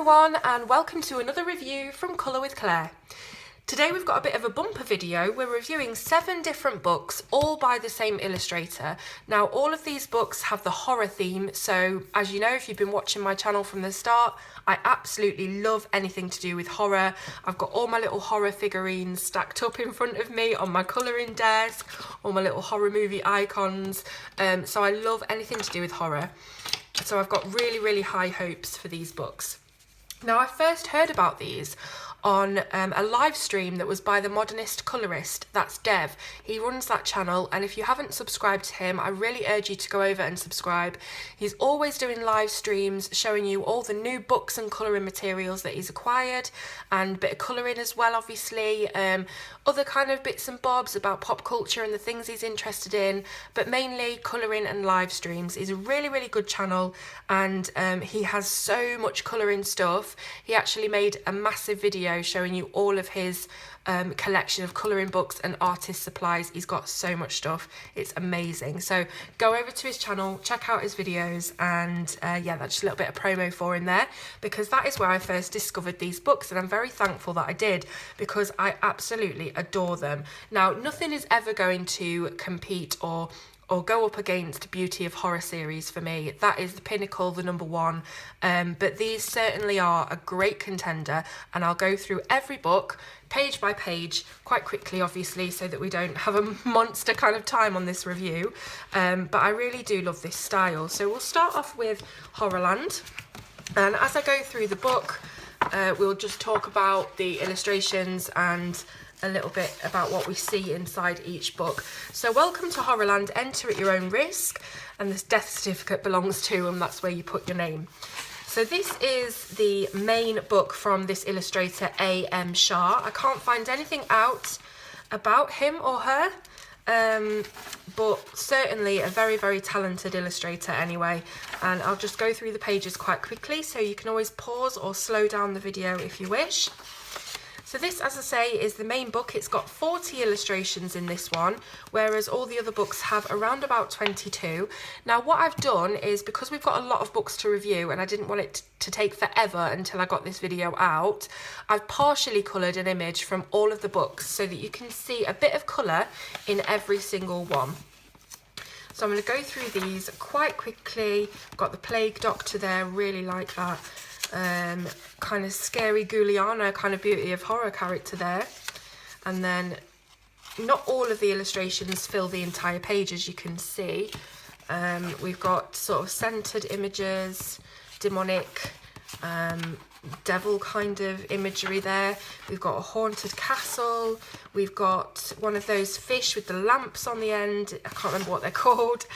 everyone, and welcome to another review from Colour with Claire. Today we've got a bit of a bumper video. We're reviewing 7 different books, all by the same illustrator. Now, all of these books have the horror theme, so as you know, if you've been watching my channel from the start, I absolutely love anything to do with horror. I've got all my little horror figurines stacked up in front of me on my colouring desk, all my little horror movie icons, so I love anything to do with horror. So I've got really high hopes for these books. Now, I first heard about these on a live stream that was by the modernist colorist, that's Dev. He runs that channel, and if you haven't subscribed to him, I really urge you to go over and subscribe. He's always doing live streams showing you all the new books and colouring materials that he's acquired, and a bit of colouring as well, obviously, other kind of bits and bobs about pop culture and the things he's interested in, but mainly colouring and live streams. He's a really good channel, and he has so much colouring stuff. He actually made a massive video showing you all of his collection of colouring books and artist supplies. He's got so much stuff, it's amazing. So go over to his channel, check out his videos, and yeah, that's just a little bit of promo for him there, because that is where I first discovered these books, and I'm very thankful that I did, because I absolutely adore them. Now, nothing is ever going to compete or go up against Beauty of Horror series for me. That is the pinnacle, the number one. But these certainly are a great contender, and I'll go through every book page by page quite quickly, obviously, so that we don't have a monster kind of time on this review. But I really do love this style. So we'll start off with HorrorLand, and as I go through the book, we'll just talk about the illustrations and a little bit about what we see inside each book. So welcome to HorrorLand, enter at your own risk, and this death certificate belongs to them, that's where you put your name. So this is the main book from this illustrator, A.M.Shah. I can't find anything out about him or her, but certainly a very talented illustrator anyway, and I'll just go through the pages quite quickly, so you can always pause or slow down the video if you wish. So this, as I say, is the main book. It's got 40 illustrations in this one, whereas all the other books have around about 22. Now, what I've done is, because we've got a lot of books to review and I didn't want it to take forever until I got this video out, I've partially coloured an image from all of the books so that you can see a bit of colour in every single one. So I'm going to go through these quite quickly. Got the Plague Doctor there, really like that. Kind of scary Giuliana kind of Beauty of Horror character there, and then not all of the illustrations fill the entire page, as you can see. We've got sort of centered images, demonic, devil kind of imagery there. We've got a haunted castle. We've got one of those fish with the lamps on the end. I can't remember what they're called.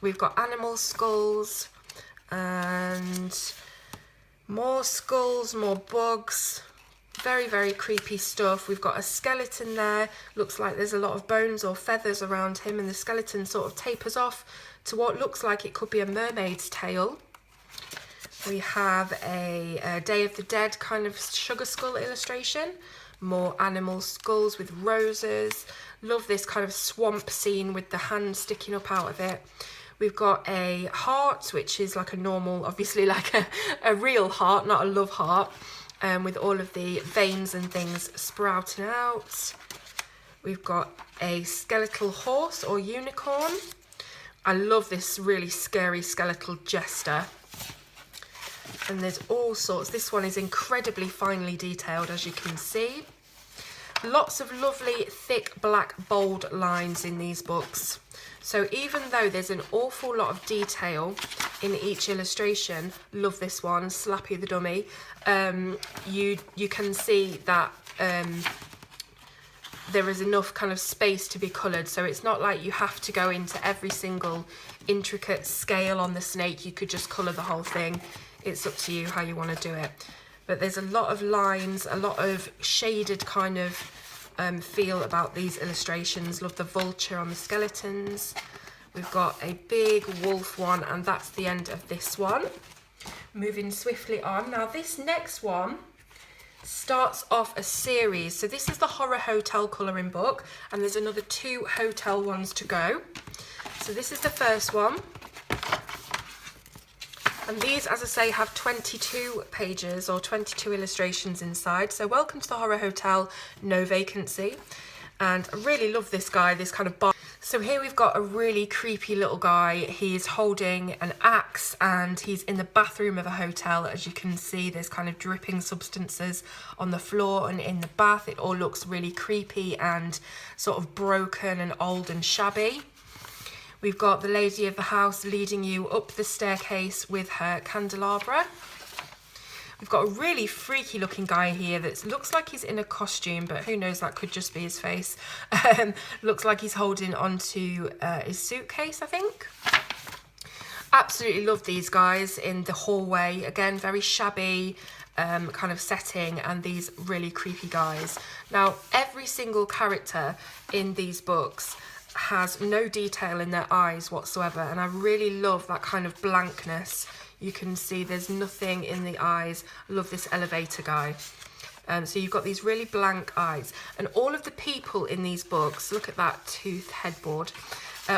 We've got animal skulls and more skulls, more bugs, very creepy stuff. We've got a skeleton there, looks like there's a lot of bones or feathers around him, and the skeleton sort of tapers off to what looks like it could be a mermaid's tail. We have a Day of the Dead kind of sugar skull illustration, more animal skulls with roses. Love this kind of swamp scene with the hand sticking up out of it. We've got a heart, which is like a normal, obviously like a real heart, not a love heart, with all of the veins and things sprouting out. We've got a skeletal horse or unicorn. I love this really scary skeletal jester. And there's all sorts. This one is incredibly finely detailed, as you can see. Lots of lovely, thick, black, bold lines in these books. So even though there's an awful lot of detail in each illustration, love this one, Slappy the Dummy, you can see that there is enough kind of space to be coloured. So it's not like you have to go into every single intricate scale on the snake. You could just colour the whole thing. It's up to you how you want to do it. But there's a lot of lines, a lot of shaded kind of feel about these illustrations. Love the vulture on the skeletons. We've got a big wolf one, and that's the end of this one. Moving swiftly on. Now this next one starts off a series. So this is the Horror Hotel colouring book, and there's another 2 hotel ones to go. So this is the first one. And these, as I say, have 22 pages or 22 illustrations inside. So welcome to the Horror Hotel, no vacancy. And I really love this guy, this kind of bar. So here we've got a really creepy little guy. He's holding an axe and he's in the bathroom of a hotel. As you can see, there's kind of dripping substances on the floor and in the bath. It all looks really creepy and sort of broken and old and shabby. We've got the lady of the house leading you up the staircase with her candelabra. We've got a really freaky looking guy here that looks like he's in a costume, but who knows, that could just be his face. Looks like he's holding onto his suitcase, I think. Absolutely love these guys in the hallway. Again, very shabby kind of setting, and these really creepy guys. Now, every single character in these books has no detail in their eyes whatsoever, and I really love that kind of blankness. You can see there's nothing in the eyes. I love this elevator guy. So you've got these really blank eyes, and all of the people in these books, look at that tooth headboard,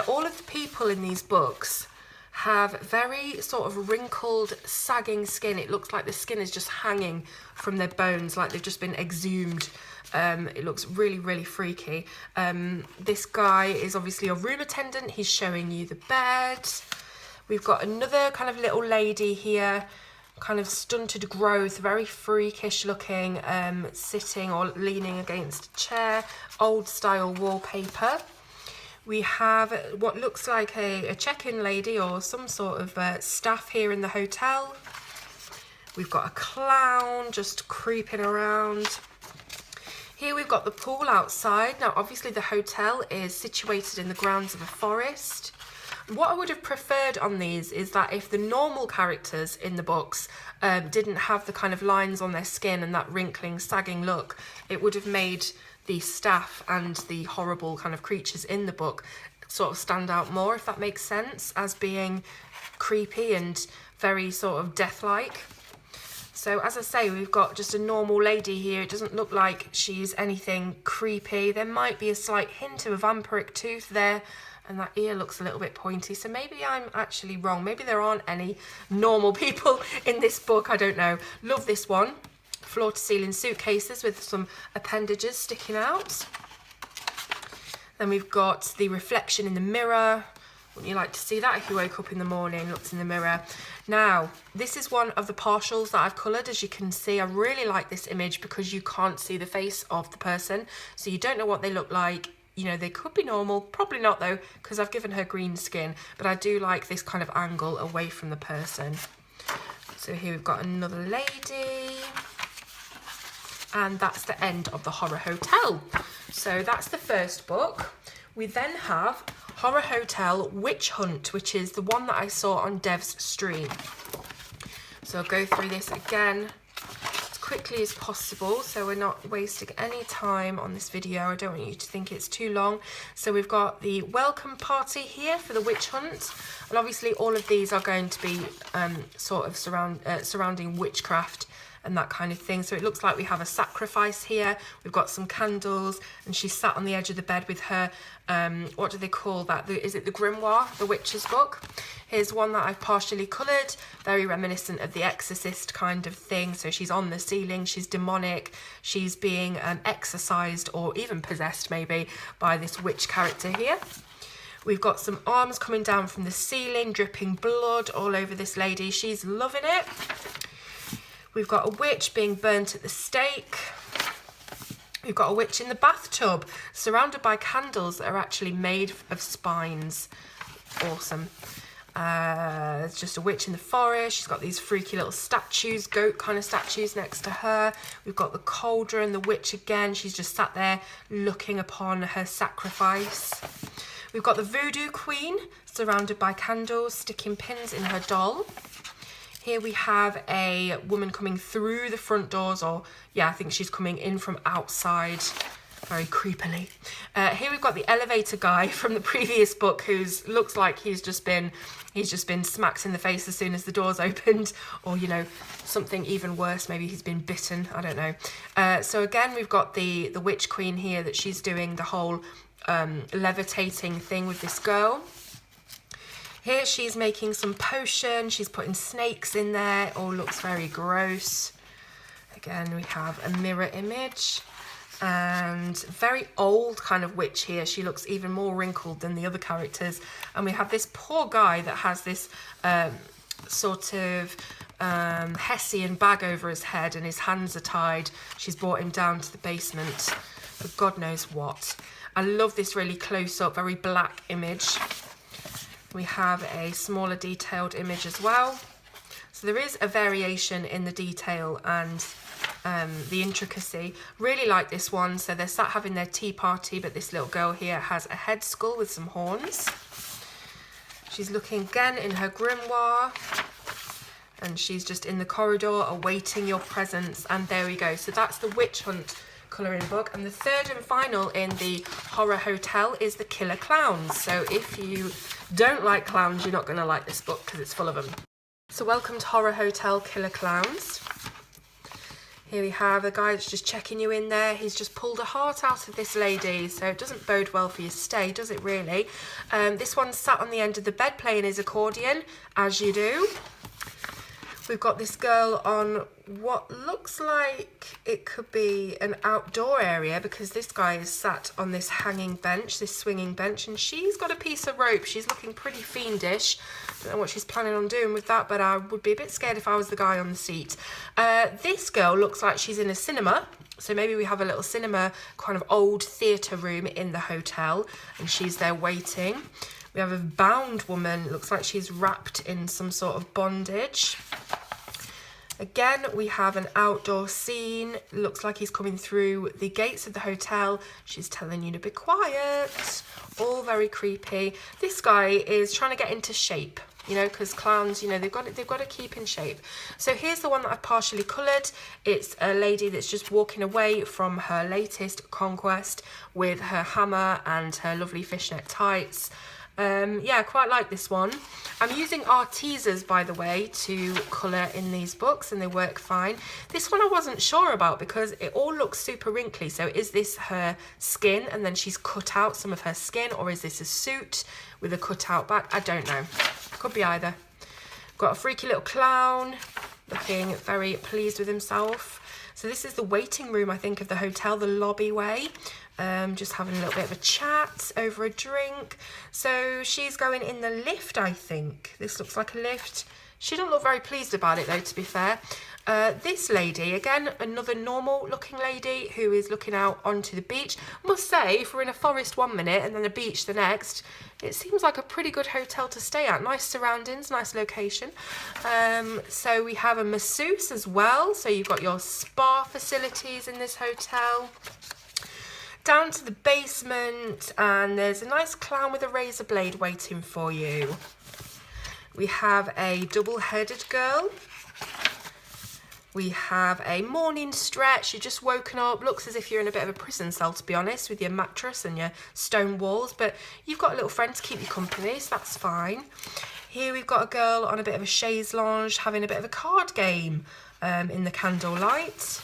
all of the people in these books have very sort of wrinkled, sagging skin. It looks like the skin is just hanging from their bones, like they've just been exhumed. It looks really, really freaky. This guy is obviously a room attendant. He's showing you the bed. We've got another kind of little lady here, kind of stunted growth, very freakish looking, sitting or leaning against a chair, old style wallpaper. We have what looks like a check-in lady or some sort of staff here in the hotel. We've got a clown just creeping around. Here we've got the pool outside. Now, obviously the hotel is situated in the grounds of a forest. What I would have preferred on these is that if the normal characters in the books didn't have the kind of lines on their skin and that wrinkling, sagging look, it would have made the staff and the horrible kind of creatures in the book sort of stand out more, if that makes sense, as being creepy and very sort of death-like. So as I say, we've got just a normal lady here. It doesn't look like she's anything creepy. There might be a slight hint of a vampiric tooth there, and that ear looks a little bit pointy. So maybe I'm actually wrong. Maybe there aren't any normal people in this book. I don't know. Love this one. Floor to ceiling suitcases with some appendages sticking out. Then we've got the reflection in the mirror. Wouldn't you like to see that if you woke up in the morning, looked in the mirror? Now, this is one of the partials that I've coloured. As you can see, I really like this image because you can't see the face of the person, so you don't know what they look like. You know, they could be normal, probably not though, because I've given her green skin, but I do like this kind of angle away from the person. So here we've got another lady, and that's the end of the Horror Hotel. So that's the first book. We then have Horror Hotel Witch Hunt, which is the one that I saw on Dev's stream. So I'll go through this again as quickly as possible so we're not wasting any time on this video. I don't want you to think it's too long. So we've got the welcome party here for the witch hunt, and obviously all of these are going to be sort of surrounding witchcraft and that kind of thing. So it looks like we have a sacrifice here. We've got some candles, and she's sat on the edge of the bed with her, what do they call that? Is it the grimoire, the witch's book? Here's one that I've partially coloured, very reminiscent of The Exorcist kind of thing. So she's on the ceiling, she's demonic, she's being exorcised or even possessed maybe by this witch character here. We've got some arms coming down from the ceiling, dripping blood all over this lady. She's loving it. We've got a witch being burnt at the stake. We've got a witch in the bathtub, surrounded by candles that are actually made of spines. Awesome. There's just a witch in the forest. She's got these freaky little statues, goat kind of statues next to her. We've got the cauldron, the witch again. She's just sat there looking upon her sacrifice. We've got the voodoo queen, surrounded by candles, sticking pins in her doll. Here we have a woman coming through the front doors, or yeah, I think she's coming in from outside, very creepily. Here we've got the elevator guy from the previous book, who's looks like he's just been smacked in the face as soon as the doors opened, or you know, something even worse, maybe he's been bitten, I don't know. So again, we've got the witch queen here, that she's doing the whole levitating thing with this girl. Here she's making some potion. She's putting snakes in there. It all looks very gross. Again, we have a mirror image. And very old kind of witch here. She looks even more wrinkled than the other characters. And we have this poor guy that has this sort of Hessian bag over his head, and his hands are tied. She's brought him down to the basement for God knows what. I love this really close up, very black image. We have a smaller detailed image as well. So there is a variation in the detail and the intricacy. Really like this one. So they're sat having their tea party, but this little girl here has a head skull with some horns. She's looking again in her grimoire, and she's just in the corridor awaiting your presence. And there we go. So that's the Witch Hunt colouring book. And the third and final in the Horror Hotel is the Killer Clowns. So if you don't like clowns, you're not going to like this book because it's full of them. So welcome to Horror Hotel Killer Clowns. Here we have a guy that's just checking you in there. He's just pulled a heart out of this lady, so it doesn't bode well for your stay, does it really? This one's sat on the end of the bed playing his accordion, as you do. We've got this girl on what looks like it could be an outdoor area, because this guy is sat on this hanging bench, this swinging bench, and she's got a piece of rope. She's looking pretty fiendish. Don't know what she's planning on doing with that, but I would be a bit scared if I was the guy on the seat. This girl looks like she's in a cinema. So maybe we have a little cinema, kind of old theatre room in the hotel, and she's there waiting. We have a bound woman, looks like she's wrapped in some sort of bondage. Again, we have an outdoor scene. Looks like he's coming through the gates of the hotel. She's telling you to be quiet. All very creepy. This guy is trying to get into shape, you know, because clowns, you know, they've got to keep in shape. So here's the one that I've partially coloured. It's a lady that's just walking away from her latest conquest with her hammer and her lovely fishnet tights. Yeah, I quite like this one. I'm using Artesas, by the way, to colour in these books, and they work fine. This one I wasn't sure about because it all looks super wrinkly. So is this her skin and then she's cut out some of her skin, or is this a suit with a cut out back? I don't know. Could be either. Got a freaky little clown looking very pleased with himself. So this is the waiting room, I think, of the hotel, the lobby way. Just having a little bit of a chat over a drink. So she's going in the lift, I think. This looks like a lift. She doesn't look very pleased about it, though, to be fair. This lady, again, another normal looking lady who is looking out onto the beach. Must say, if we're in a forest 1 minute and then a beach the next, it seems like a pretty good hotel to stay at. Nice surroundings, nice location. So we have a masseuse as well. So you've got your spa facilities in this hotel. Down to the basement, and there's a nice clown with a razor blade waiting for you. We have a double-headed girl. We have a morning stretch. You've just woken up. Looks as if you're in a bit of a prison cell, to be honest, with your mattress and your stone walls. But you've got a little friend to keep you company, so that's fine. Here we've got a girl on a bit of a chaise lounge having a bit of a card game in the candlelight.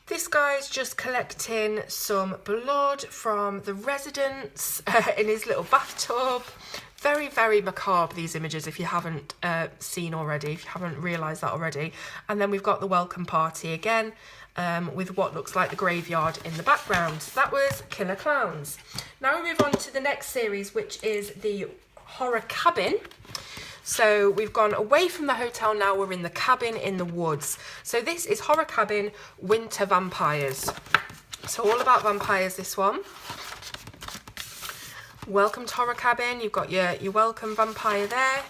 This guy's just collecting some blood from the residents in his little bathtub. Very, very macabre, these images, if you haven't seen already, if you haven't realised that already. And then we've got the welcome party again, with what looks like the graveyard in the background. So that was Killer Clowns. Now we move on to the next series, which is the Horror Cabin. So we've gone away from the hotel now, we're in the cabin in the woods. So this is Horror Cabin Winter Vampires. So all about vampires, this one. Welcome to Horror Cabin. You've got your welcome vampire there.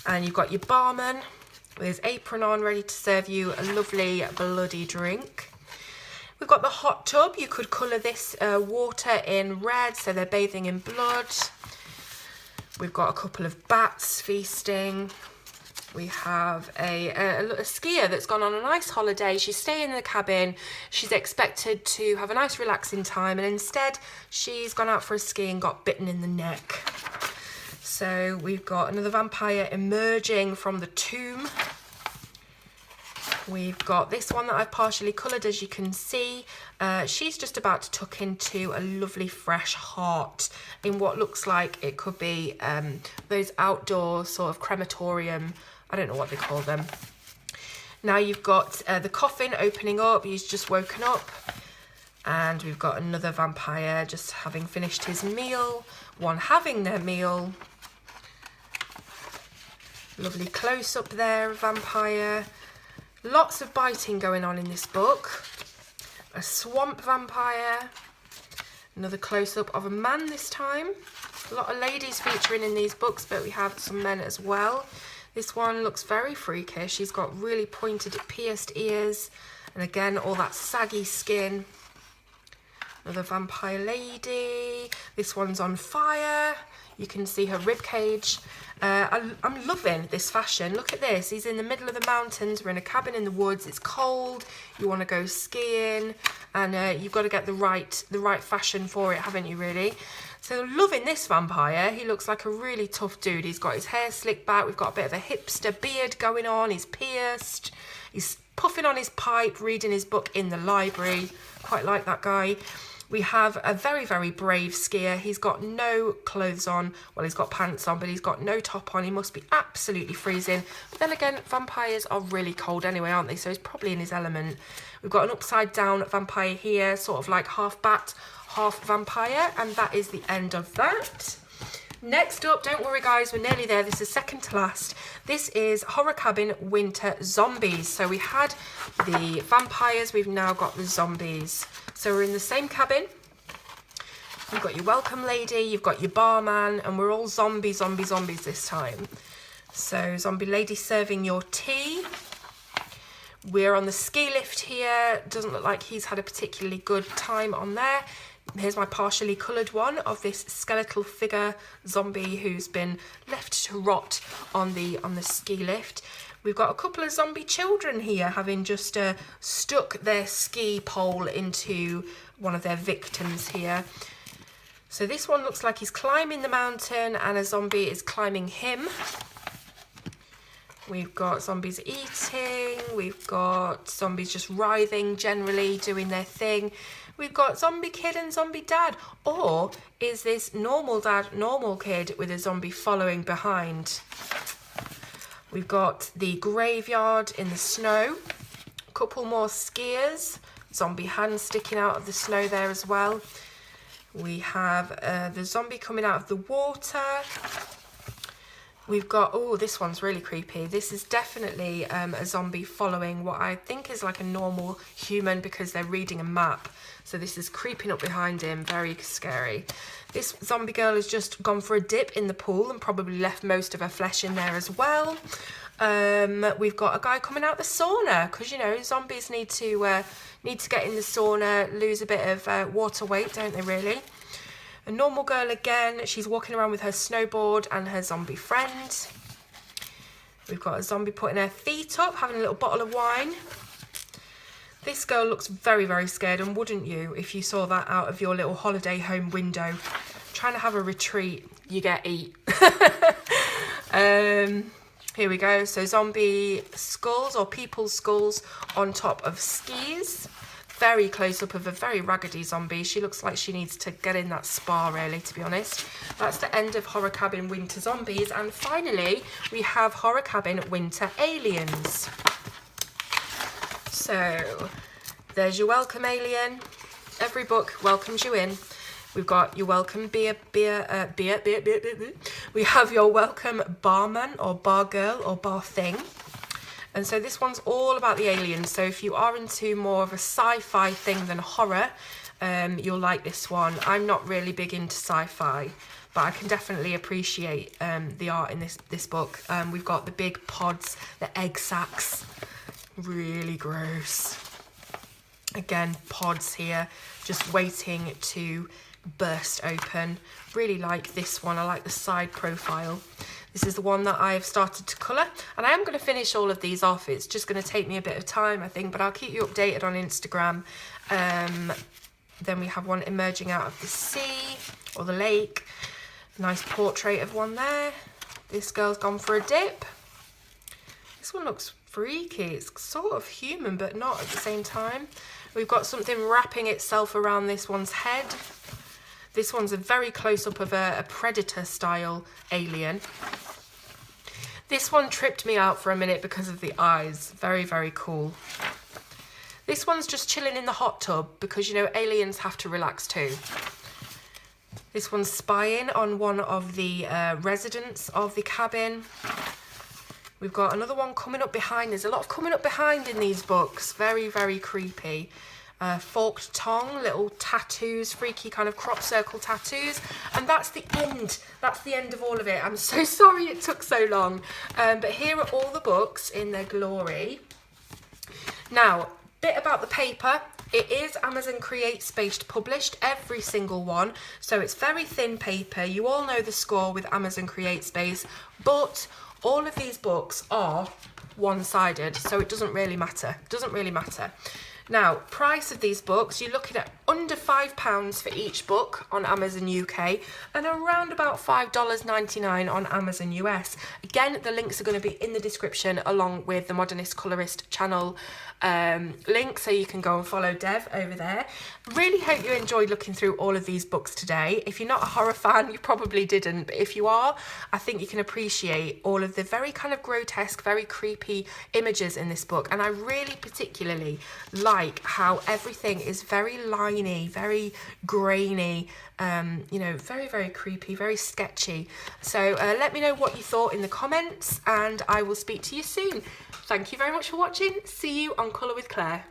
And you've got your barman with his apron on, ready to serve you a lovely bloody drink. We've got the hot tub. You could colour this water in red, so they're bathing in blood. We've got a couple of bats feasting. We have a skier that's gone on a nice holiday. She's staying in the cabin. She's expected to have a nice relaxing time, and instead she's gone out for a ski and got bitten in the neck. So we've got another vampire emerging from the tomb. We've got this one that I've partially coloured, as you can see. She's just about to tuck into a lovely fresh heart in what looks like it could be those outdoor sort of crematorium, I don't know what they call them. Now you've got the coffin opening up, he's just woken up. And we've got another vampire just having finished his meal, one having their meal. Lovely close-up there, vampire. Lots of biting going on in this book. A swamp vampire. Another close-up of a man this time. A lot of ladies featuring in these books, but we have some men as well. This one looks very freakish. He's got really pointed, pierced ears. And again, all that saggy skin. Another vampire lady. This one's on fire. You can see her rib cage. I'm loving this fashion. Look at this. He's in the middle of the mountains. We're in a cabin in the woods. It's cold. You want to go skiing, and you've got to get the right fashion for it, haven't you? Really. So loving this vampire. He looks like a really tough dude. He's got his hair slicked back. We've got a bit of a hipster beard going on. He's pierced. He's puffing on his pipe, reading his book in the library. Quite like that guy. We have a very, very brave skier. He's got no clothes on. Well, he's got pants on, but he's got no top on. He must be absolutely freezing. But then again, vampires are really cold anyway, aren't they? So he's probably in his element. We've got an upside down vampire here, sort of like half bat, half vampire. And that is the end of that. Next up, don't worry guys, we're nearly there. This is second to last. This is Horror Cabin Winter Zombies. So we had the vampires, we've now got the zombies. So we're in the same cabin. You've got your welcome lady, you've got your barman, and we're all zombies this time. So zombie lady serving your tea. We're on the ski lift here. Doesn't look like he's had a particularly good time on there. Here's my partially coloured one of this skeletal figure zombie who's been left to rot on the ski lift. We've got a couple of zombie children here having just stuck their ski pole into one of their victims here. So this one looks like he's climbing the mountain and a zombie is climbing him. We've got zombies eating, we've got zombies just writhing, generally doing their thing. We've got zombie kid and zombie dad. Or is this normal dad, normal kid with a zombie following behind? We've got the graveyard in the snow. A couple more skiers. Zombie hands sticking out of the snow there as well. We have the zombie coming out of the water. We've got, oh, this one's really creepy. This is definitely a zombie following what I think is like a normal human because they're reading a map. So this is creeping up behind him, very scary. This zombie girl has just gone for a dip in the pool and probably left most of her flesh in there as well. We've got a guy coming out the sauna because, you know, zombies need to get in the sauna, lose a bit of water weight, don't they really? A normal girl again, she's walking around with her snowboard and her zombie friend. We've got a zombie putting her feet up, having a little bottle of wine. This girl looks very, very scared, and wouldn't you if you saw that out of your little holiday home window? Trying to have a retreat, you get eat. Here we go, so zombie skulls or people's skulls on top of skis. Very close up of a very raggedy zombie. She looks like she needs to get in that spa, really, to be honest. That's the end of Horror Cabin Winter Zombies. And finally, we have Horror Cabin Winter Aliens. So, there's your welcome alien. Every book welcomes you in. We've got your welcome beer. We have your welcome barman or bar girl or bar thing. And so this one's all about the aliens. So if you are into more of a sci-fi thing than horror, you'll like this one. I'm not really big into sci-fi, but I can definitely appreciate the art in this book. We've got the big pods, the egg sacs. Really gross. Again, pods here, just waiting to burst open. Really like this one. I like the side profile. This is the one that I've started to colour, and I am going to finish all of these off. It's just going to take me a bit of time, I think, but I'll keep you updated on Instagram. Then we have one emerging out of the sea or the lake. Nice portrait of one there. This girl's gone for a dip. This one looks freaky. It's sort of human, but not at the same time. We've got something wrapping itself around this one's head. This one's a very close-up of a predator-style alien. This one tripped me out for a minute because of the eyes. Very, very cool. This one's just chilling in the hot tub because, you know, aliens have to relax too. This one's spying on one of the residents of the cabin. We've got another one coming up behind. There's a lot of coming up behind in these books. Very, very creepy. Forked tongue, little tattoos, freaky kind of crop circle tattoos. And that's the end. That's the end of all of it. I'm so sorry it took so long. But here are all the books in their glory. Now, bit about the paper. It is Amazon Create based published, every single one. So it's very thin paper. You all know the score with Amazon Create Space, but all of these books are one-sided, so it doesn't really matter. Now, price of these books, you're looking at under £5 for each book on Amazon UK and around about $5.99 on Amazon US. Again, the links are going to be in the description along with the Modernist Colorist channel link, so you can go and follow Dev over there. Really hope you enjoyed looking through all of these books today. If you're not a horror fan, you probably didn't, but if you are, I think you can appreciate all of the very kind of grotesque, very creepy images in this book. And I really particularly like how everything is very liney, very grainy, you know, very, very creepy, very sketchy. So let me know what you thought in the comments, and I will speak to you soon. Thank you very much for watching. See you on Colour with Claire.